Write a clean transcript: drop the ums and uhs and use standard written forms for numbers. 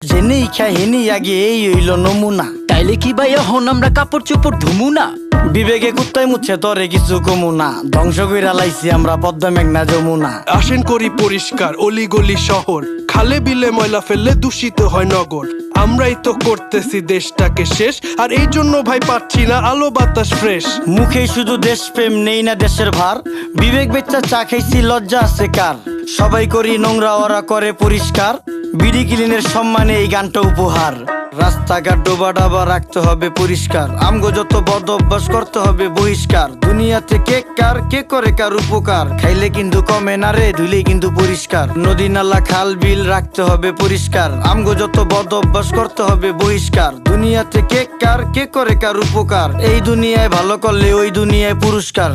জেনেই খাহিনী আগে এই হইল নমুনা। তাইলে কি ভাই এখন আমরা কাপড় চোপড় ধুমু না? বিবেকে কুত্তায় মুচ্ছে তরে কিছু কমু না, ধ্বংস কইরা লাইছি আমরা পদ্মা মেঘনা যমুনা। আসেন করি পরিষ্কার অলি গলি শহর, খালে বিলে ময়লা ফেললে দূষিত হয় নগর। আমরাই তো করতেছি দেশটাকে শেষ, আর এই জন্য ভাই পাচ্ছি না আলো বাতাস ফ্রেশ। মুখে শুধু দেশপ্রেম নেই না দেশের ভার, বিবেক বেচ্চা চা খাইছি লজ্জা আছে কার। সবাই করি নোংরা ওরা করে পরিষ্কার, বিডি ক্লিনের সম্মানে এই গানটা উপহার। রাস্তাঘাট ডোবা ডাবা রাখতে হবে পরিষ্কার, আমগো যত বদ অভ্যাস করতে হবে বহিষ্কার। দুনিয়াতে কে কার কে করে কার উপকার, খাইলে কিন্তু কমে না রে ধুলে কিন্তু পরিষ্কার। নদী নালা খাল বিল রাখতে হবে পরিষ্কার, আমগো যত বদ অভ্যাস করতে হবে বহিষ্কার। দুনিয়াতে কে কার কে করে কার উপকার, এই দুনিয়ায় ভালো করলে ওই দুনিয়ায় পুরস্কার।